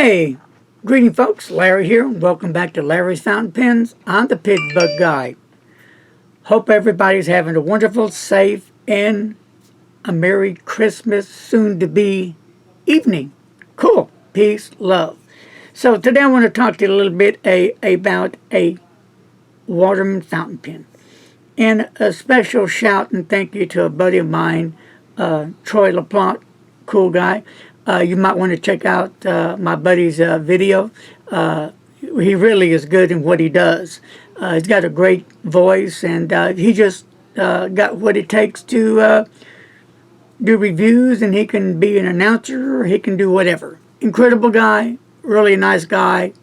Hey, greeting folks, Larry here. Welcome back to Larry's Fountain Pens. I'm the Pig Bug Guy. Hope everybody's having a wonderful, safe, and a Merry Christmas soon-to-be evening. Cool. Peace, love. So today I want to talk to you a little bit about a Waterman fountain pen. And a special shout and thank you to a buddy of mine, Troy LaPlante, cool guy. You might want to check out my buddy's video. He really is good in what he does. He's got a great voice, and he just got what it takes to do reviews, and he can be an announcer, or he can do whatever. Incredible guy, really nice guy.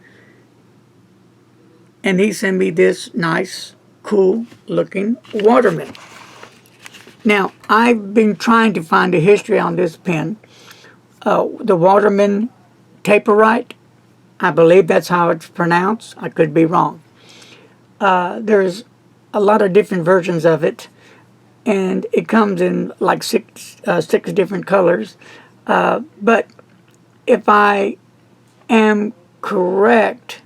And he sent me this nice, cool looking Waterman. Now, I've been trying to find a history on this pen. The Waterman Taperite, I believe that's how it's pronounced. I could be wrong. There's a lot of different versions of it, and it comes in like six different colors. But if I am correct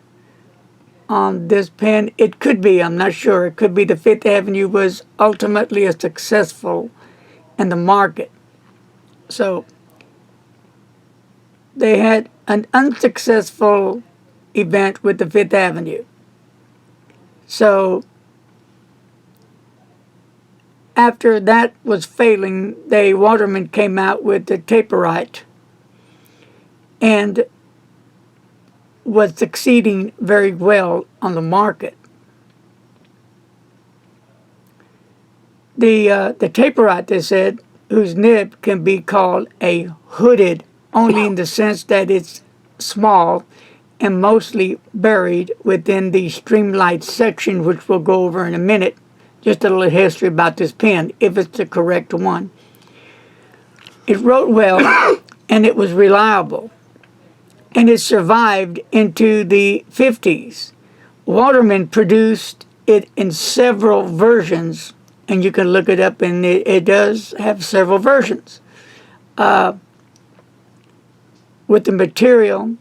on this pen, it could be, I'm not sure, it could be the Fifth Avenue was ultimately a successful in the market. So they had an unsuccessful event with the Fifth Avenue. So after that was failing, the Waterman came out with the Taperite and was succeeding very well on the market. The Taperite, they said, whose nib can be called a hooded, only in the sense that it's small and mostly buried within the streamlight section, which we'll go over in a minute. Just a little history about this pen, if it's the correct one. It wrote well, and it was reliable. And it survived into the 50s. Waterman produced it in several versions, and you can look it up, and it does have several versions. With the material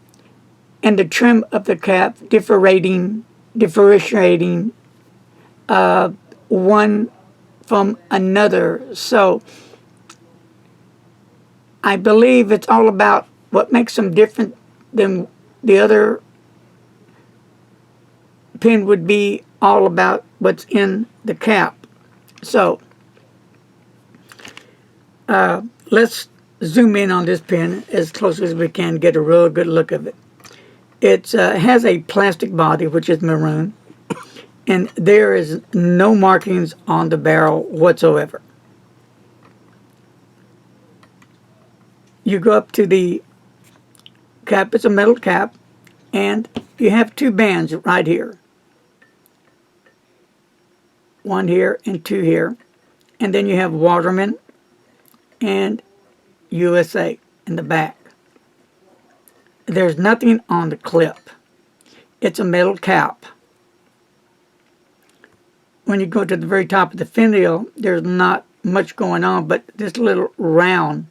and the trim of the cap differentiating one from another. So I believe it's all about what makes them different than the other pen would be all about what's in the cap. So let's zoom in on this pen as close as we can, get a real good look of it. It has a plastic body, which is maroon, and there is no markings on the barrel whatsoever. You go up to the cap, it's a metal cap, and you have two bands right here. One here and two here. And then you have Waterman and USA in the back. There's nothing on the clip. It's a metal cap. When you go to the very top of the finial, there's not much going on, but this little round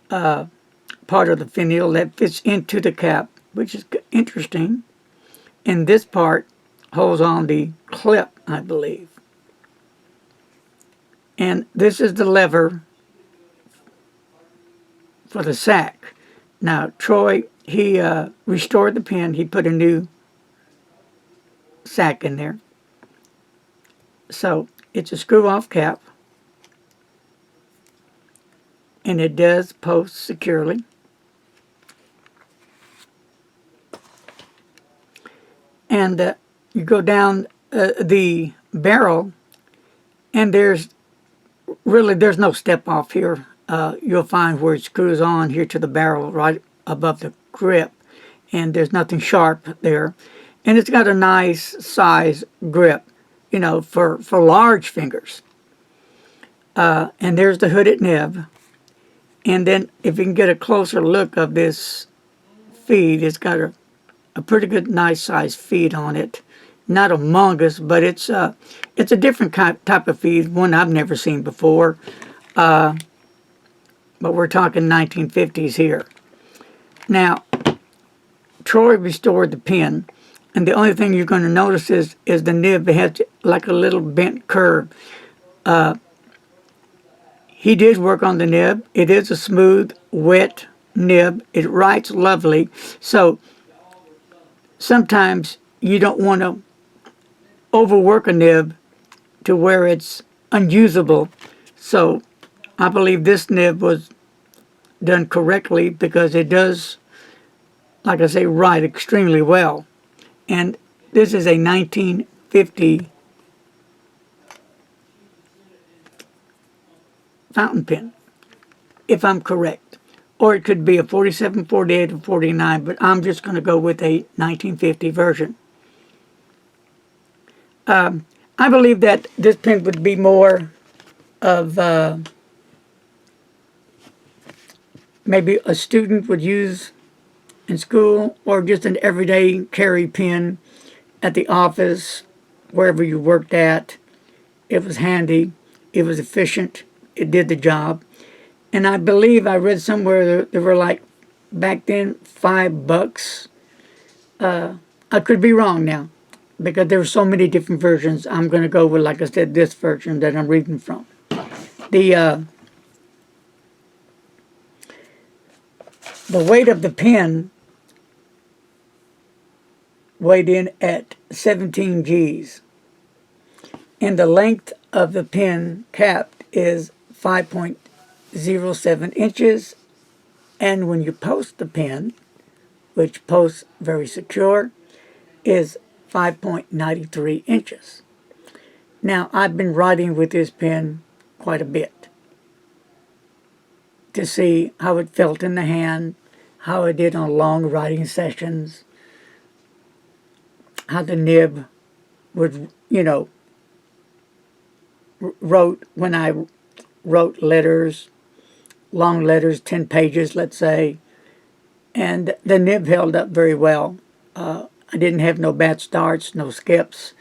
part of the finial that fits into the cap, which is interesting. And this part holds on the clip, I believe. And this is the lever for the sack. Now, Troy, he restored the pen. He put a new sack in there. So it's a screw-off cap, and it does post securely. And you go down the barrel, and there's no step off here. You'll find where it screws on here to the barrel right above the grip, and there's nothing sharp there. And it's got a nice size grip, you know, for large fingers. And there's the hooded nib. And then if you can get a closer look of this feed, it's got a pretty good nice size feed on it. Not humongous, but it's a different type of feed, one I've never seen before. But we're talking 1950s here. Now, Troy restored the pen, and the only thing you're going to notice is the nib. It has like a little bent curve. He did work on the nib. It is a smooth, wet nib. It writes lovely. So sometimes you don't want to overwork a nib to where it's unusable. So I believe this nib was done correctly because it does, like I say, write extremely well. And this is a 1950 fountain pen, if I'm correct. Or it could be a 47, 48, or 49, but I'm just going to go with a 1950 version. I believe that this pen would be more of maybe a student would use in school, or just an everyday carry pen at the office, wherever you worked at. It was handy. It was efficient. It did the job. And I believe I read somewhere there were like, back then, $5. I could be wrong now, because there were so many different versions. I'm going to go with, like I said, this version that I'm reading from. The weight of the pen weighed in at 17 G's. And the length of the pen cap is 5.07 inches. And when you post the pen, which posts very secure, is 5.93 inches. Now, I've been writing with this pen quite a bit to see how it felt in the hand, how it did on long writing sessions, how the nib would, wrote when I wrote letters, long letters, 10 pages, let's say, and the nib held up very well. I didn't have no bad starts, no skips.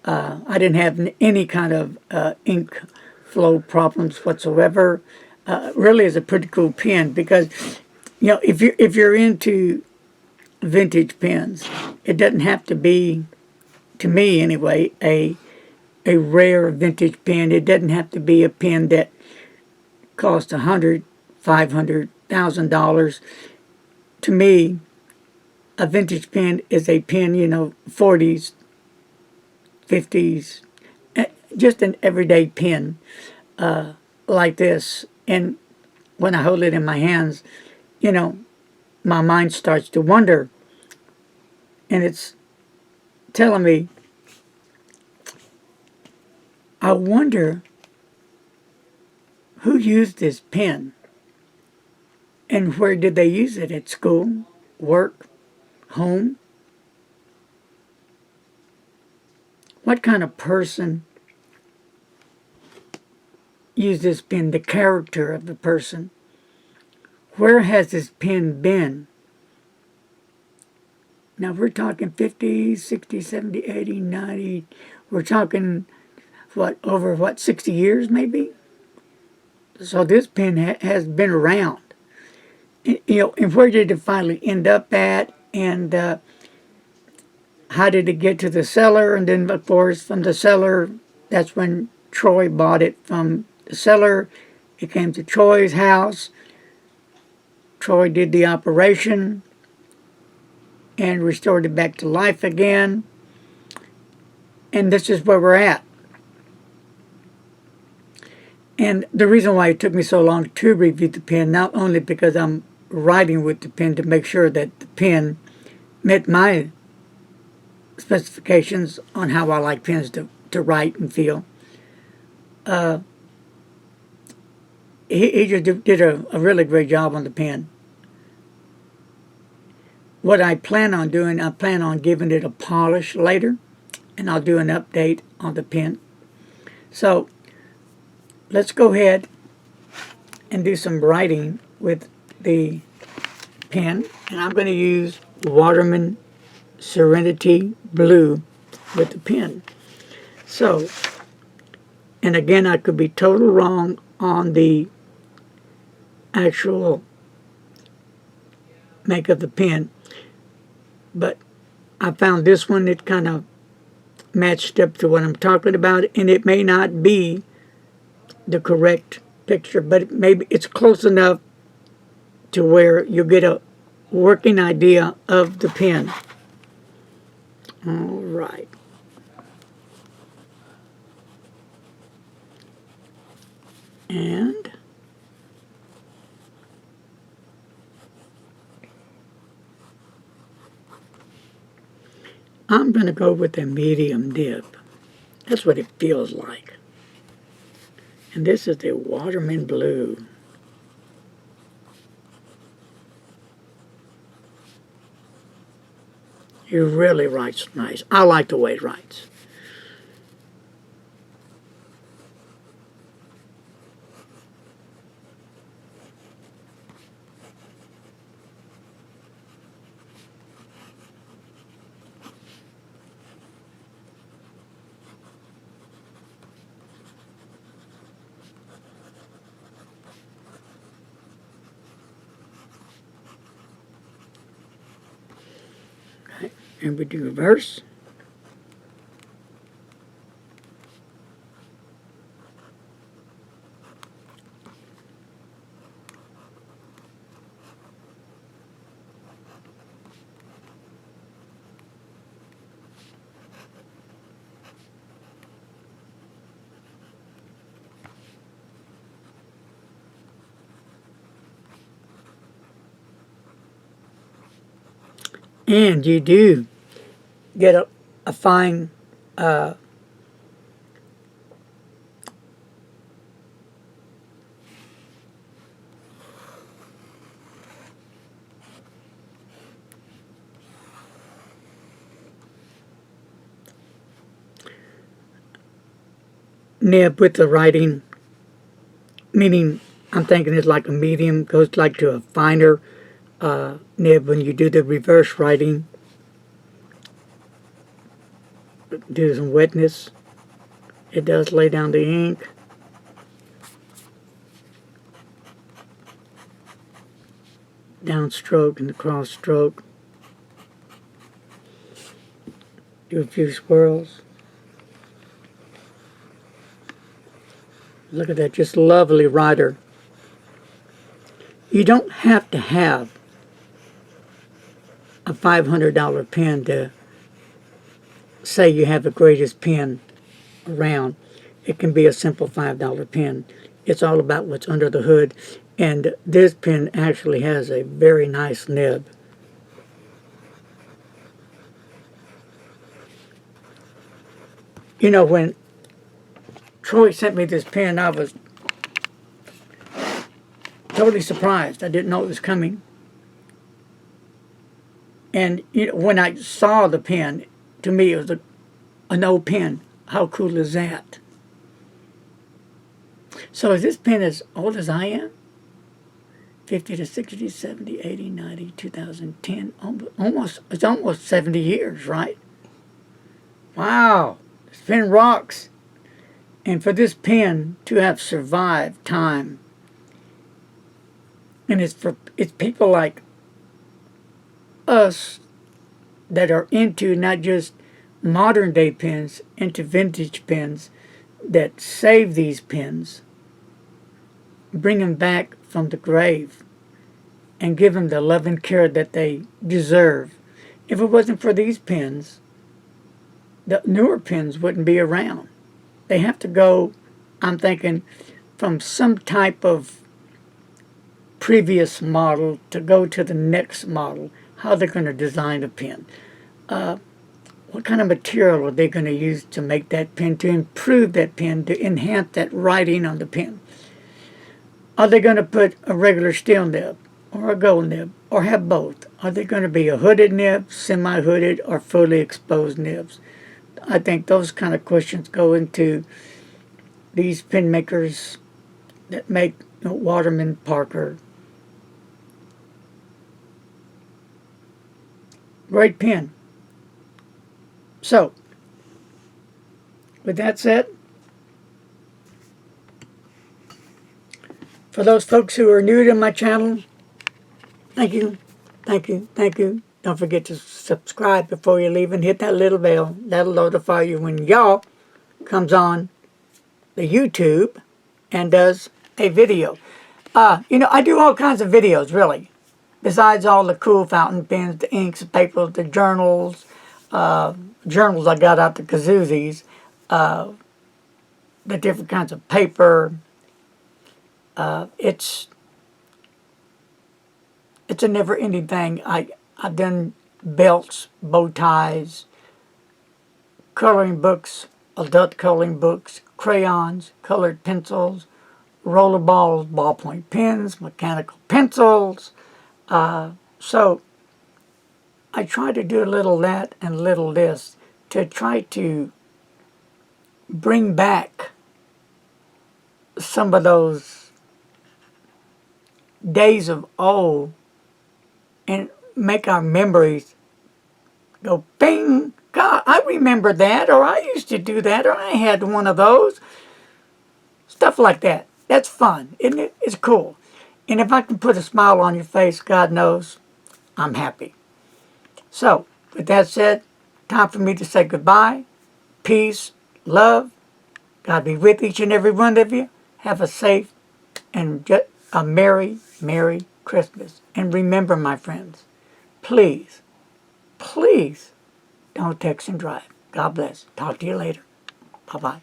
I didn't have any kind of ink flow problems whatsoever. Really is a pretty cool pen because, if you're into vintage pens, it doesn't have to be, to me anyway, a rare vintage pen. It doesn't have to be a pen that costs $100,000, $500,000. To me, a vintage pen is a pen, 40s, 50s, just an everyday pen like this. And when I hold it in my hands, my mind starts to wonder. And it's telling me, I wonder who used this pen and where did they use it? At school, work, home? What kind of person used this pen? The character of the person. Where has this pen been? Now we're talking 50, 60, 70, 80, 90. We're talking, over 60 years maybe? So this pen has been around. And where did it finally end up at? And how did it get to the seller? And then, of course, from the seller, that's when Troy bought it from the seller. It came to Troy's house. Troy did the operation and restored it back to life again. And this is where we're at. And the reason why it took me so long to review the pen, not only because I'm writing with the pen to make sure that the pen met my specifications on how I like pens to write and feel. He just did a really great job on the pen. What I plan on doing, I plan on giving it a polish later, and I'll do an update on the pen. So let's go ahead and do some writing with the pen, and I'm going to use Waterman Serenity Blue with the pen. So, and again, I could be total wrong on the actual make of the pen. but I found this one that kind of matched up to what I'm talking about, and it may not be the correct picture, but maybe it's close enough to where you get a working idea of the pen. All right. And I'm going to go with a medium nib. That's what it feels like. And this is the Waterman Blue. He really writes nice. I like the way he writes. Okay. And we do reverse. And you do get a fine nib with the writing, meaning I'm thinking it's like a medium, goes like to a finer nib when you do the reverse writing. Do some wetness. It does lay down the ink. Downstroke and the cross stroke. Do a few swirls. Look at that, just lovely writer. You don't have to have a $500 pen to say you have the greatest pen around. It can be a simple $5 pen. It's all about what's under the hood. And this pen actually has a very nice nib. You know, when Troy sent me this pen, I was totally surprised. I didn't know it was coming. And you know, when I saw the pen, to me it was an old pen. How cool is that? So is this pen as old as I am? 50 to 60, 70, 80, 90, 2010. It's almost 70 years, right? Wow, this pen rocks. And for this pen to have survived time, and it's people like us that are into not just modern day pens, into vintage pens, that save these pens, bring them back from the grave, and give them the love and care that they deserve. If it wasn't for these pens, the newer pens wouldn't be around. They have to go, I'm thinking, from some type of previous model to go to the next model, how they're going to design a pen. What kind of material are they going to use to make that pen, to improve that pen, to enhance that writing on the pen? Are they going to put a regular steel nib or a gold nib or have both? Are they going to be a hooded nib, semi-hooded, or fully exposed nibs? I think those kind of questions go into these pen makers that make Waterman, Parker. Great pen. So, with that said, for those folks who are new to my channel, thank you, thank you, thank you. Don't forget to subscribe before you leave and hit that little bell. That'll notify you when y'all comes on the YouTube and does a video. I do all kinds of videos, really. Besides all the cool fountain pens, the inks, the papers, the journals. Journals I got out the kazoozies. The different kinds of paper. It's a never-ending thing. I've done belts, bow ties, coloring books, adult coloring books, crayons, colored pencils, roller balls, ballpoint pens, mechanical pencils. So I try to do a little that and a little this to try to bring back some of those days of old and make our memories go bing. God, I remember that, or I used to do that, or I had one of those. Stuff like that. That's fun, isn't it? It's cool. And if I can put a smile on your face, God knows, I'm happy. So, with that said, time for me to say goodbye. Peace, love. God be with each and every one of you. Have a safe and a merry, merry Christmas. And remember, my friends, please, please don't text and drive. God bless. Talk to you later. Bye-bye.